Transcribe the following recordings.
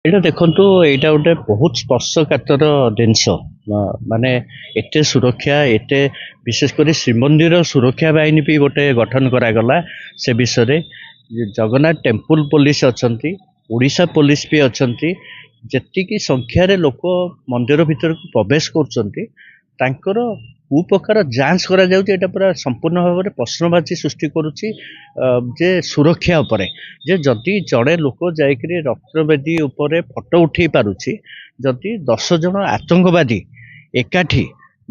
ଏଇଟା ଦେଖନ୍ତୁ, ଏଇଟା ଗୋଟେ ବହୁତ ସ୍ପର୍ଶକାତର ଜିନିଷ। ମାନେ ଏତେ ସୁରକ୍ଷା, ଏତେ ବିଶେଷ କରି ଶ୍ରୀମନ୍ଦିର ସୁରକ୍ଷା ବାହିନୀ ବି ଗୋଟେ ଗଠନ କରାଗଲା। ସେ ବିଷୟରେ ଜଗନ୍ନାଥ ଟେମ୍ପୁଲ ପୋଲିସ ଅଛନ୍ତି, ଓଡ଼ିଶା ପୋଲିସ ବି ଅଛନ୍ତି। ଯେତିକି ସଂଖ୍ୟାରେ ଲୋକ ମନ୍ଦିର ଭିତରକୁ ପ୍ରବେଶ କରୁଛନ୍ତି, ତାଙ୍କର କୋଉ ପ୍ରକାର ଯାଞ୍ଚ କରାଯାଉଛି, ଏଇଟା ପୁରା ସମ୍ପୂର୍ଣ୍ଣ ଭାବରେ ପ୍ରଶ୍ନବାଚୀ ସୃଷ୍ଟି କରୁଛି ଯେ ସୁରକ୍ଷା ଉପରେ। ଯେ ଯଦି ଜଣେ ଲୋକ ଯାଇକରି ରତ୍ନବେଦୀ ଉପରେ ଫଟୋ ଉଠେଇ ପାରୁଛି, ଯଦି 10 ଜଣ ଆତଙ୍କବାଦୀ ଏକାଠି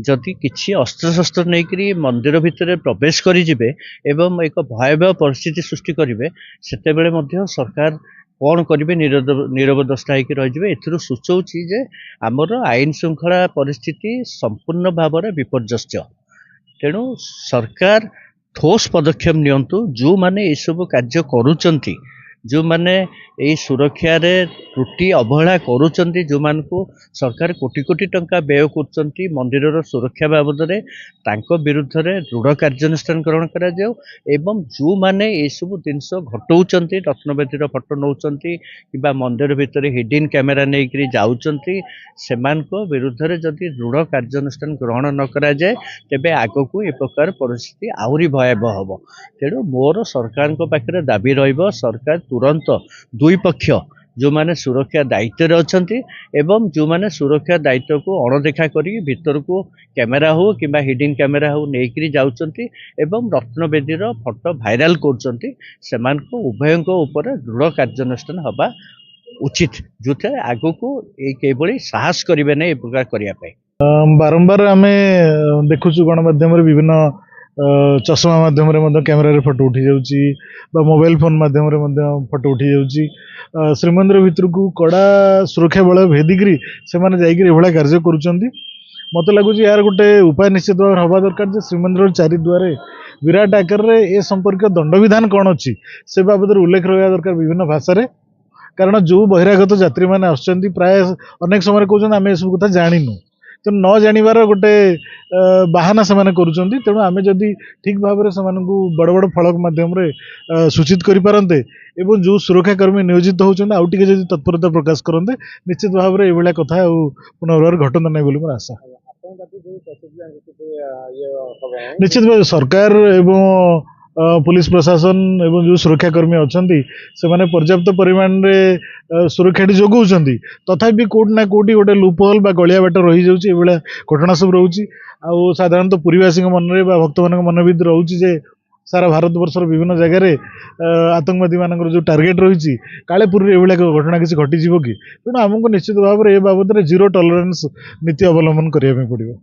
ଯଦି କିଛି ଅସ୍ତ୍ରଶସ୍ତ୍ର ନେଇକରି ମନ୍ଦିର ଭିତରେ ପ୍ରବେଶ କରିଯିବେ ଏବଂ ଏକ ଭୟାବହ ପରିସ୍ଥିତି ସୃଷ୍ଟି କରିବେ, ସେତେବେଳେ ମଧ୍ୟ ସରକାର କ'ଣ କରିବେ? ନୀରବ ଦର୍ଶା ହେଇକି ରହିଯିବେ। ଏଥିରୁ ସୂଚଉଛି ଯେ ଆମର ଆଇନ ଶୃଙ୍ଖଳା ପରିସ୍ଥିତି ସମ୍ପୂର୍ଣ୍ଣ ଭାବରେ ବିପର୍ଯ୍ୟସ୍ତ। ତେଣୁ ସରକାର ଠୋସ୍ ପଦକ୍ଷେପ ନିଅନ୍ତୁ। ଯେଉଁମାନେ ଏସବୁ କାର୍ଯ୍ୟ କରୁଛନ୍ତି, ଯେଉଁମାନେ ଏହି ସୁରକ୍ଷାରେ ତ୍ରୁଟି ଅବହେଳା କରୁଛନ୍ତି, ଯେଉଁମାନଙ୍କୁ ସରକାର କୋଟି କୋଟି ଟଙ୍କା ବ୍ୟୟ କରୁଛନ୍ତି ମନ୍ଦିରର ସୁରକ୍ଷା ବାବଦରେ, ତାଙ୍କ ବିରୁଦ୍ଧରେ ଦୃଢ଼ କାର୍ଯ୍ୟାନୁଷ୍ଠାନ ଗ୍ରହଣ କରାଯାଉ। ଏବଂ ଯେଉଁମାନେ ଏସବୁ ଜିନିଷ ଘଟଉଛନ୍ତି, ରତ୍ନବେଦୀର ଫଟୋ ନେଉଛନ୍ତି କିମ୍ବା ମନ୍ଦିର ଭିତରେ ହିଡିନ୍ କ୍ୟାମେରା ନେଇକରି ଯାଉଛନ୍ତି, ସେମାନଙ୍କ ବିରୁଦ୍ଧରେ ଯଦି ଦୃଢ଼ କାର୍ଯ୍ୟାନୁଷ୍ଠାନ ଗ୍ରହଣ ନ କରାଯାଏ, ତେବେ ଆଗକୁ ଏ ପ୍ରକାର ପରିସ୍ଥିତି ଆହୁରି ଭୟାବହ ହେବ। ତେଣୁ ମୋର ସରକାରଙ୍କ ପାଖରେ ଦାବି ରହିବ, ସରକାର ତୁରନ୍ତ ଦୁଇ ପକ୍ଷ, ଯେଉଁମାନେ ସୁରକ୍ଷା ଦାୟିତ୍ୱରେ ଅଛନ୍ତି ଏବଂ ଯେଉଁମାନେ ସୁରକ୍ଷା ଦାୟିତ୍ୱକୁ ଅଣଦେଖା କରି ଭିତରକୁ କ୍ୟାମେରା ହେଉ କିମ୍ବା ହିଡିନ୍ କ୍ୟାମେରା ହେଉ ନେଇକରି ଯାଉଛନ୍ତି ଏବଂ ରତ୍ନବେଦୀର ଫଟୋ ଭାଇରାଲ କରୁଛନ୍ତି, ସେମାନଙ୍କ ଉଭୟଙ୍କ ଉପରେ ଦୃଢ଼ କାର୍ଯ୍ୟାନୁଷ୍ଠାନ ହେବା ଉଚିତ, ଯେଉଁଥିରେ ଆଗକୁ କିଭଳି ସାହସ କରିବେ ନାହିଁ ଏ ପ୍ରକାର କରିବା ପାଇଁ। ବାରମ୍ବାର ଆମେ ଦେଖୁଛୁ ଗଣମାଧ୍ୟମରେ ବିଭିନ୍ନ ଚଷମା ମାଧ୍ୟମରେ ମଧ୍ୟ କ୍ୟାମେରାରେ ଫଟୋ ଉଠି ଯାଉଛି ବା ମୋବାଇଲ ଫୋନ ମାଧ୍ୟମରେ ମଧ୍ୟ ଫଟୋ ଉଠି ଯାଉଛି। ଶ୍ରୀମନ୍ଦିର ଭିତରକୁ କଡ଼ା ସୁରକ୍ଷା ବଳୟ ଭେଦିକିରି ସେମାନେ ଯାଇକିରି ଏଭଳିଆ କାର୍ଯ୍ୟ କରୁଛନ୍ତି। ମୋତେ ଲାଗୁଛି ଏହାର ଗୋଟେ ଉପାୟ ନିଶ୍ଚିତ ଭାବରେ ହେବା ଦରକାର ଯେ ଶ୍ରୀମନ୍ଦିରର ଚାରିଦୁଆରେ ବିରାଟ ଆକାରରେ ଏ ସମ୍ପର୍କୀୟ ଦଣ୍ଡବିଧାନ କ'ଣ ଅଛି ସେ ବାବଦରେ ଉଲ୍ଲେଖ ରହିବା ଦରକାର ବିଭିନ୍ନ ଭାଷାରେ। କାରଣ ଯେଉଁ ବହିରାଗତ ଯାତ୍ରୀମାନେ ଆସୁଛନ୍ତି, ପ୍ରାୟ ଅନେକ ସମୟରେ କହୁଛନ୍ତି ଆମେ ଏସବୁ କଥା ଜାଣିନୁ। ତେଣୁ ନ ଜାଣିବାର ଗୋଟେ ବାହାନା ସେମାନେ କରୁଛନ୍ତି। ତେଣୁ ଆମେ ଯଦି ଠିକ୍ ଭାବରେ ସେମାନଙ୍କୁ ବଡ଼ ବଡ଼ ଫଳକ ମାଧ୍ୟମରେ ସୂଚିତ କରିପାରନ୍ତେ ଏବଂ ଯେଉଁ ସୁରକ୍ଷାକର୍ମୀ ନିୟୋଜିତ ହେଉଛନ୍ତି ଆଉ ଟିକେ ଯଦି ତତ୍ପରତା ପ୍ରକାଶ କରନ୍ତେ, ନିଶ୍ଚିତ ଭାବରେ ଏଇଭଳିଆ କଥା ଆଉ ପୁନର୍ବାର ଘଟନ୍ତା ନାହିଁ ବୋଲି ମୋର ଆଶା। ନିଶ୍ଚିତ ଭାବେ ସରକାର ଏବଂ पुलिस प्रशासन एवं जो सुरक्षाकर्मी अच्छा से पर्याप्त परिमाण में सुरक्षा जगौंट तथापि कौट ना कौटी गोटे लूपहोल गलिया बाट रही जाऊँगी घटना सब रोचे। साधारणतः पुरीवासी मन में भक्त मान मन भी रोचे सारा भारत वर्षर विभिन्न जगार आतंकवादी मान जो टार्गेट रही काले पुरी एभलिया घटना किसी घटीज कि तेणु आमको निश्चित भाव में ए बाबद जीरो टॉलरेंस नीति अवलंबन करने पड़ो।